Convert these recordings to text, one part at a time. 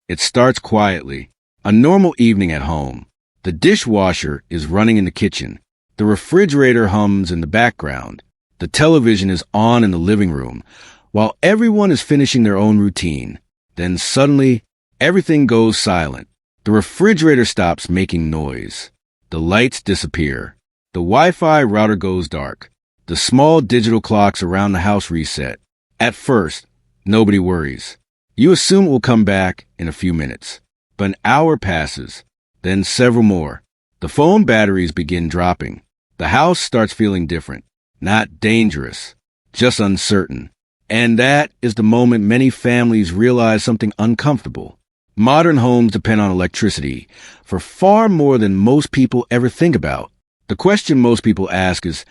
It starts quietly. A normal evening at home. The dishwasher is running in the kitchen. The refrigerator hums in the background. The television is on in the living room, while everyone is finishing their own routine. Then suddenly, everything goes silent. The refrigerator stops making noise. The lights disappear. The Wi-Fi router goes dark. The small digital clocks around the house reset. At first, nobody worries. You assume it will come back in a few minutes. But an hour passes, then several more. The phone batteries begin dropping. The house starts feeling different. Not dangerous, just uncertain. And that is the moment many families realize something uncomfortable. Modern homes depend on electricity for far more than most people ever think about. The question most people ask is,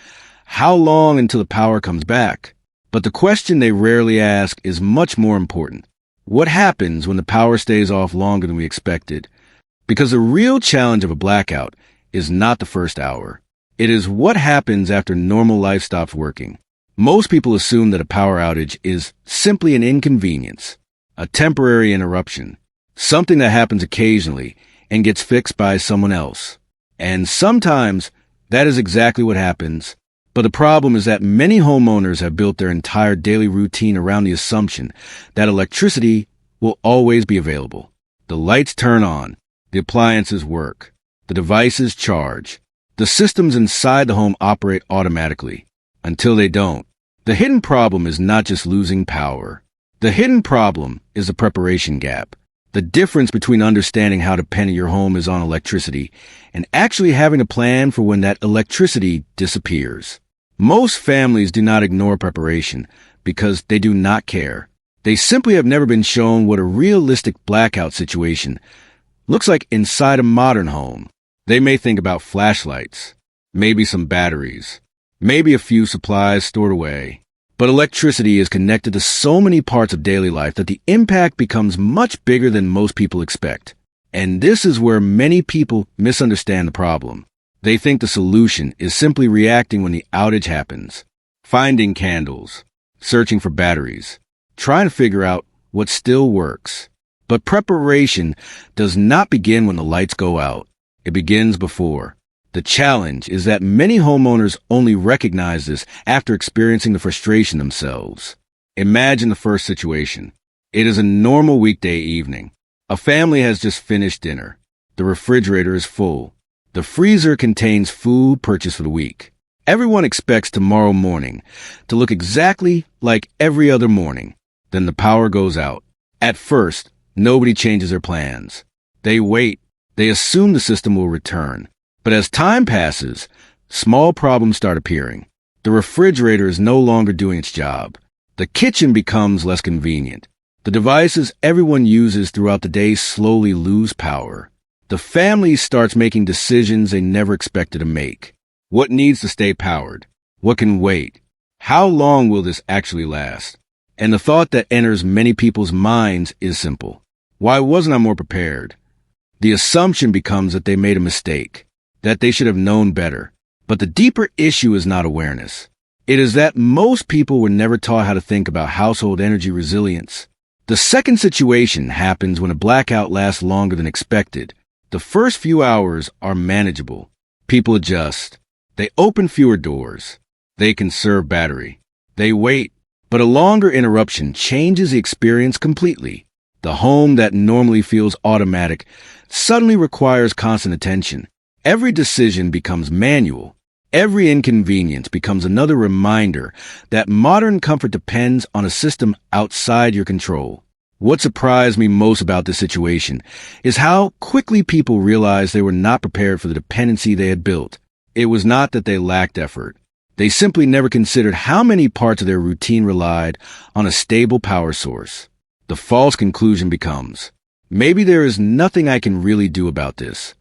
how long until the power comes back? But the question they rarely ask is much more important. What happens when the power stays off longer than we expected? Because the real challenge of a blackout is not the first hour. It is what happens after normal life stops working. Most people assume that a power outage is simply an inconvenience, a temporary interruption, something that happens occasionally and gets fixed by someone else. And sometimes that is exactly what happens. But the problem is that many homeowners have built their entire daily routine around the assumption that electricity will always be available. The lights turn on, the appliances work, the devices charge. The systems inside the home operate automatically, until they don't. The hidden problem is not just losing power. The hidden problem is the preparation gap. The difference between understanding how dependent your home is on electricity and actually having a plan for when that electricity disappears. Most families do not ignore preparation because they do not care. They simply have never been shown what a realistic blackout situation looks like inside a modern home. They may think about flashlights, maybe some batteries, maybe a few supplies stored away. But electricity is connected to so many parts of daily life that the impact becomes much bigger than most people expect. And this is where many people misunderstand the problem. They think the solution is simply reacting when the outage happens, finding candles, searching for batteries, trying to figure out what still works. But preparation does not begin when the lights go out. It begins before. The challenge is that many homeowners only recognize this after experiencing the frustration themselves. Imagine the first situation. It is a normal weekday evening. A family has just finished dinner. The refrigerator is full. The freezer contains food purchased for the week. Everyone expects tomorrow morning to look exactly like every other morning. Then the power goes out. At first, nobody changes their plans. They wait. They assume the system will return. But as time passes, small problems start appearing. The refrigerator is no longer doing its job. The kitchen becomes less convenient. The devices everyone uses throughout the day slowly lose power. The family starts making decisions they never expected to make. What needs to stay powered? What can wait? How long will this actually last? And the thought that enters many people's minds is simple. Why wasn't I more prepared? The assumption becomes that they made a mistake, that they should have known better. But the deeper issue is not awareness. It is that most people were never taught how to think about household energy resilience. The second situation happens when a blackout lasts longer than expected. The first few hours are manageable. People adjust. They open fewer doors. They conserve battery. They wait. But a longer interruption changes the experience completely. The home that normally feels automatic suddenly requires constant attention. Every decision becomes manual. Every inconvenience becomes another reminder that modern comfort depends on a system outside your control. What surprised me most about this situation is how quickly people realized they were not prepared for the dependency they had built. It was not that they lacked effort. They simply never considered how many parts of their routine relied on a stable power source. The false conclusion becomes, maybe there is nothing I can really do about this.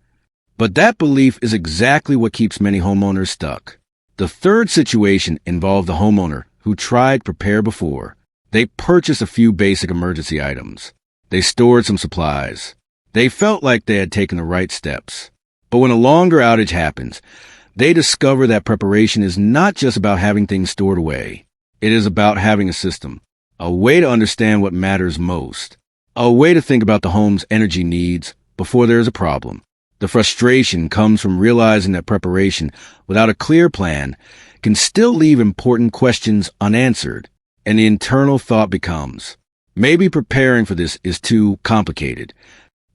But that belief is exactly what keeps many homeowners stuck. The third situation involved the homeowner who tried to prepare before. They purchased a few basic emergency items. They stored some supplies. They felt like they had taken the right steps. But when a longer outage happens, they discover that preparation is not just about having things stored away. It is about having a system, a way to understand what matters most. a way to think about the home's energy needs before there is a problem. The frustration comes from realizing that preparation without a clear plan can still leave important questions unanswered, and the internal thought becomes, maybe preparing for this is too complicated.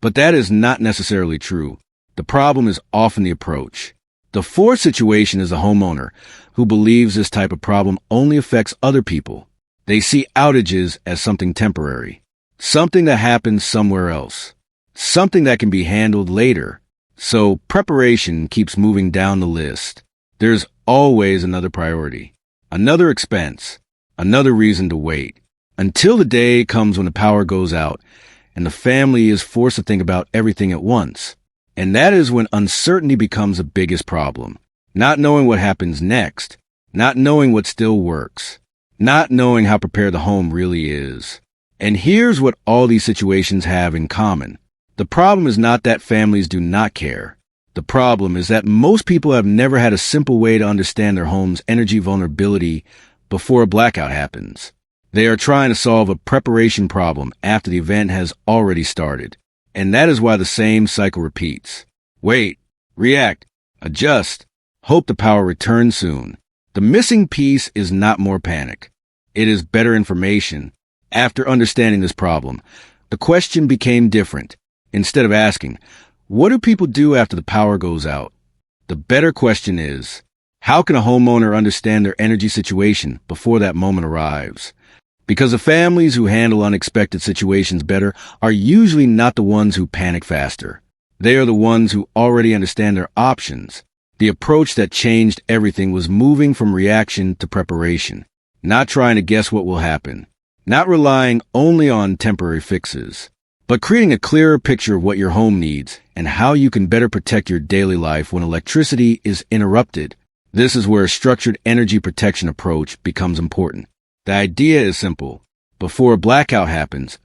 But that is not necessarily true. The problem is often the approach. The fourth situation is the homeowner who believes this type of problem only affects other people. They see outages as something temporary, something that happens somewhere else, something that can be handled later. So preparation keeps moving down the list. There's always another priority, another expense, another reason to wait, until the day comes when the power goes out and the family is forced to think about everything at once. And that is when uncertainty becomes the biggest problem. Not knowing what happens next, not knowing what still works, not knowing how prepared the home really is. And here's what all these situations have in common. The problem is not that families do not care. The problem is that most people have never had a simple way to understand their home's energy vulnerability before a blackout happens. They are trying to solve a preparation problem after the event has already started. And that is why the same cycle repeats. Wait, react, adjust, hope the power returns soon. The missing piece is not more panic. It is better information. After understanding this problem, the question became different. Instead of asking, what do people do after the power goes out? The better question is, how can a homeowner understand their energy situation before that moment arrives? Because the families who handle unexpected situations better are usually not the ones who panic faster. They are the ones who already understand their options. The approach that changed everything was moving from reaction to preparation, not trying to guess what will happen, not relying only on temporary fixes, but creating a clearer picture of what your home needs and how you can better protect your daily life when electricity is interrupted. This is where a structured energy protection approach becomes important. The idea is simple. Before a blackout happens,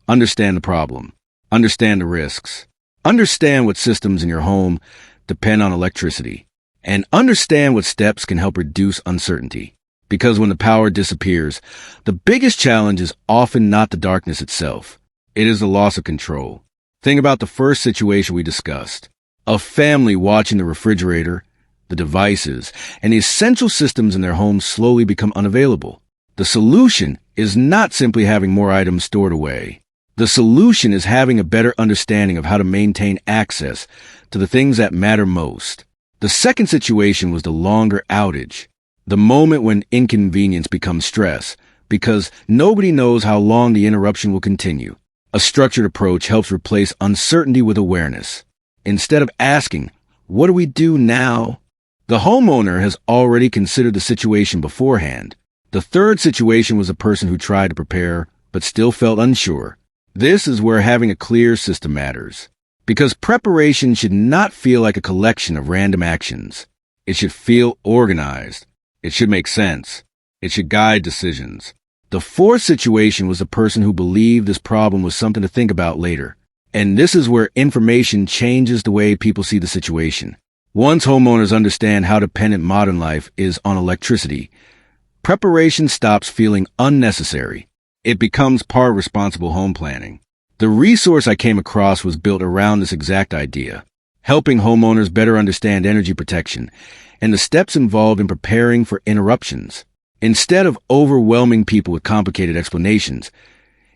understand the problem, understand the risks, understand what systems in your home depend on electricity, and understand what steps can help reduce uncertainty. Because when the power disappears, the biggest challenge is often not the darkness itself. It is the loss of control. Think about the first situation we discussed. A family watching the refrigerator, the devices, and the essential systems in their home slowly become unavailable. The solution is not simply having more items stored away. The solution is having a better understanding of how to maintain access to the things that matter most. The second situation was the longer outage, the moment when inconvenience becomes stress, because nobody knows how long the interruption will continue. A structured approach helps replace uncertainty with awareness. Instead of asking, what do we do now? The homeowner has already considered the situation beforehand. The third situation was a person who tried to prepare but still felt unsure. This is where having a clear system matters, because preparation should not feel like a collection of random actions. It should feel organized. It should make sense. It should guide decisions. The fourth situation was a person who believed this problem was something to think about later. And this is where information changes the way people see the situation. Once homeowners understand how dependent modern life is on electricity, preparation stops feeling unnecessary. It becomes part of responsible home planning. The resource I came across was built around this exact idea, helping homeowners better understand energy protection and the steps involved in preparing for interruptions. Instead of overwhelming people with complicated explanations,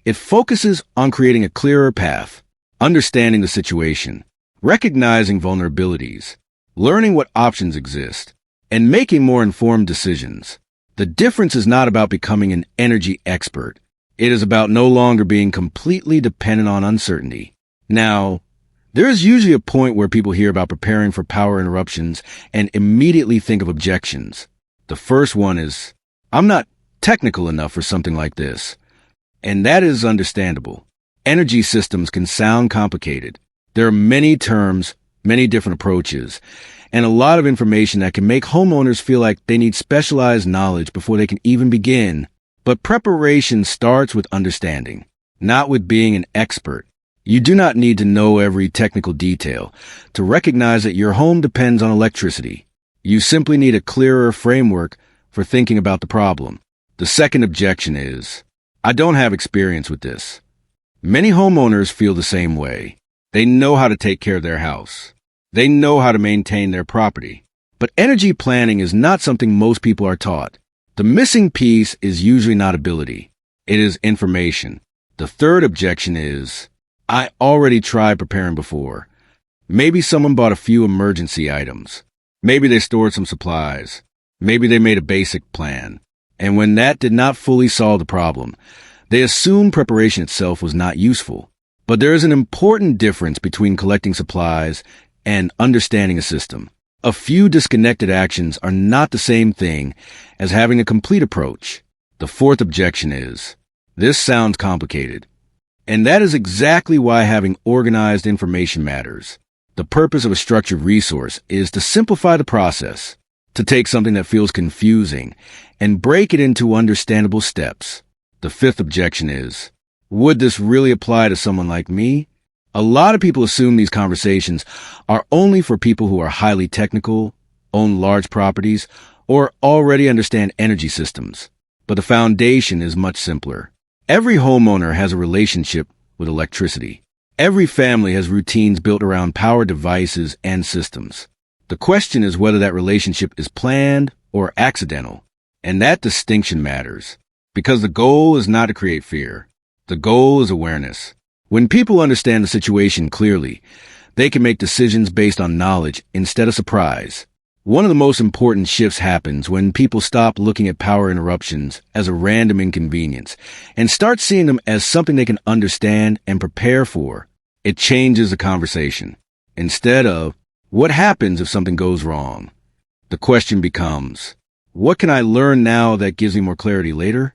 it focuses on creating a clearer path, understanding the situation, recognizing vulnerabilities, learning what options exist, and making more informed decisions. The difference is not about becoming an energy expert. It is about no longer being completely dependent on uncertainty. Now, there is usually a point where people hear about preparing for power interruptions and immediately think of objections. The first one is, I'm not technical enough for something like this. And that is understandable. Energy systems can sound complicated. There are many terms, many different approaches, and a lot of information that can make homeowners feel like they need specialized knowledge before they can even begin. But preparation starts with understanding, not with being an expert. You do not need to know every technical detail to recognize that your home depends on electricity. You simply need a clearer framework for thinking about the problem. The second objection is, I don't have experience with this. Many homeowners feel the same way. They know how to take care of their house. They know how to maintain their property. But energy planning is not something most people are taught. The missing piece is usually not ability. It is information. The third objection is, I already tried preparing before. Maybe someone bought a few emergency items. Maybe they stored some supplies. Maybe they made a basic plan. And when that did not fully solve the problem, they assumed preparation itself was not useful. But there is an important difference between collecting supplies and understanding a system. A few disconnected actions are not the same thing as having a complete approach. The fourth objection is, this sounds complicated. And that is exactly why having organized information matters. The purpose of a structured resource is to simplify the process, to take something that feels confusing and break it into understandable steps. The fifth objection is, would this really apply to someone like me? A lot of people assume these conversations are only for people who are highly technical, own large properties, or already understand energy systems. But the foundation is much simpler. Every homeowner has a relationship with electricity. Every family has routines built around power devices and systems. The question is whether that relationship is planned or accidental. And that distinction matters, because the goal is not to create fear. The goal is awareness. When people understand the situation clearly, they can make decisions based on knowledge instead of surprise. One of the most important shifts happens when people stop looking at power interruptions as a random inconvenience and start seeing them as something they can understand and prepare for. It changes the conversation. Instead of, what happens if something goes wrong? The question becomes, what can I learn now that gives me more clarity later?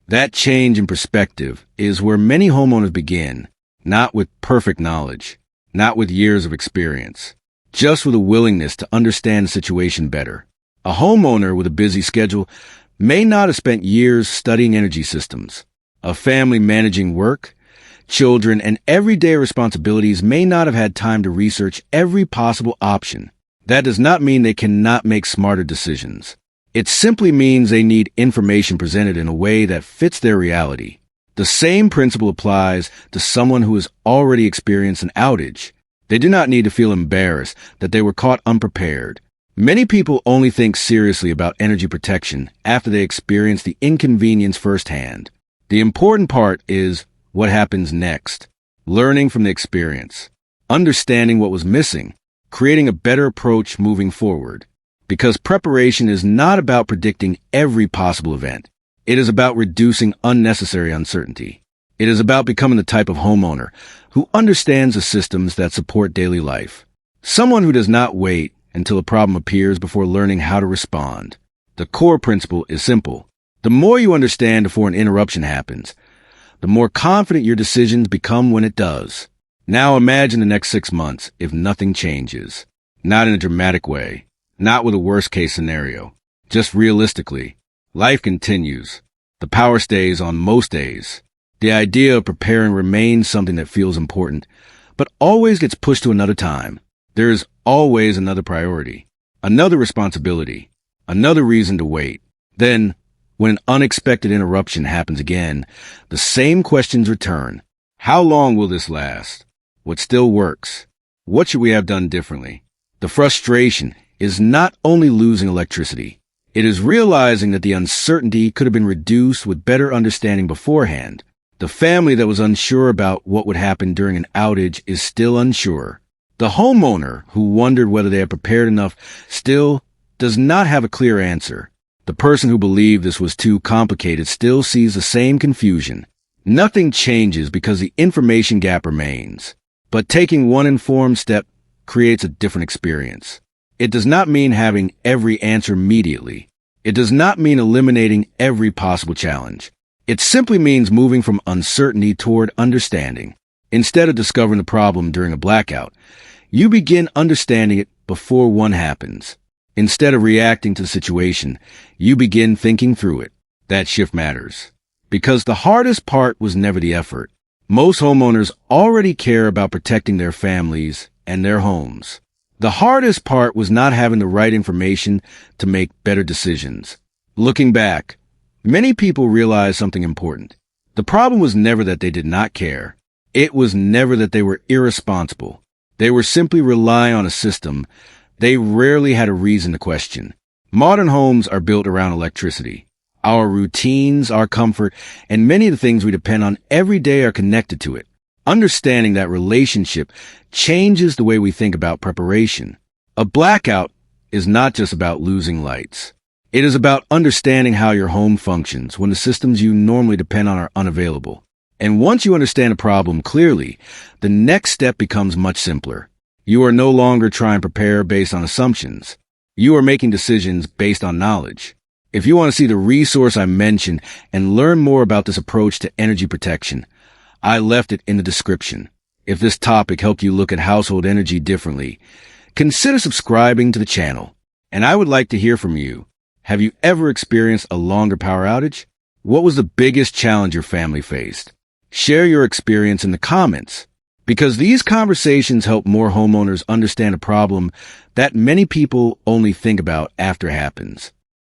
That change in perspective is where many homeowners begin, not with perfect knowledge, not with years of experience, just with a willingness to understand the situation better. A homeowner with a busy schedule may not have spent years studying energy systems. A family managing work, children, and everyday responsibilities may not have had time to research every possible option. That does not mean they cannot make smarter decisions. It simply means they need information presented in a way that fits their reality. The same principle applies to someone who has already experienced an outage. They do not need to feel embarrassed that they were caught unprepared. Many people only think seriously about energy protection after they experience the inconvenience firsthand. The important part is what happens next. Learning from the experience, understanding what was missing, creating a better approach moving forward. Because preparation is not about predicting every possible event. It is about reducing unnecessary uncertainty. It is about becoming the type of homeowner who understands the systems that support daily life. Someone who does not wait until a problem appears before learning how to respond. The core principle is simple. The more you understand before an interruption happens, the more confident your decisions become when it does. Now imagine the next 6 months if nothing changes. Not in a dramatic way. Not with a worst-case scenario. Just realistically. Life continues. The power stays on most days. The idea of preparing remains something that feels important, but always gets pushed to another time. There is always another priority, another responsibility, another reason to wait. Then, when an unexpected interruption happens again, the same questions return. How long will this last? What still works? What should we have done differently? The frustration is not only losing electricity. It is realizing that the uncertainty could have been reduced with better understanding beforehand. The family that was unsure about what would happen during an outage is still unsure. The homeowner who wondered whether they had prepared enough still does not have a clear answer. The person who believed this was too complicated still sees the same confusion. Nothing changes because the information gap remains. But taking one informed step creates a different experience. It does not mean having every answer immediately. It does not mean eliminating every possible challenge. It simply means moving from uncertainty toward understanding. Instead of discovering the problem during a blackout, you begin understanding it before one happens. Instead of reacting to the situation, you begin thinking through it. That shift matters. Because the hardest part was never the effort. Most homeowners already care about protecting their families and their homes. The hardest part was not having the right information to make better decisions. Looking back, many people realized something important. The problem was never that they did not care. It was never that they were irresponsible. They were simply relying on a system they rarely had a reason to question. Modern homes are built around electricity. Our routines, our comfort, and many of the things we depend on every day are connected to it. Understanding that relationship changes the way we think about preparation. A blackout is not just about losing lights. It is about understanding how your home functions when the systems you normally depend on are unavailable. And once you understand a problem clearly, the next step becomes much simpler. You are no longer trying to prepare based on assumptions. You are making decisions based on knowledge. If you want to see the resource I mentioned and learn more about this approach to energy protection, I left it in the description. If this topic helped you look at household energy differently, consider subscribing to the channel. And I would like to hear from you. Have you ever experienced a longer power outage? What was the biggest challenge your family faced? Share your experience in the comments, because these conversations help more homeowners understand a problem that many people only think about after it happens.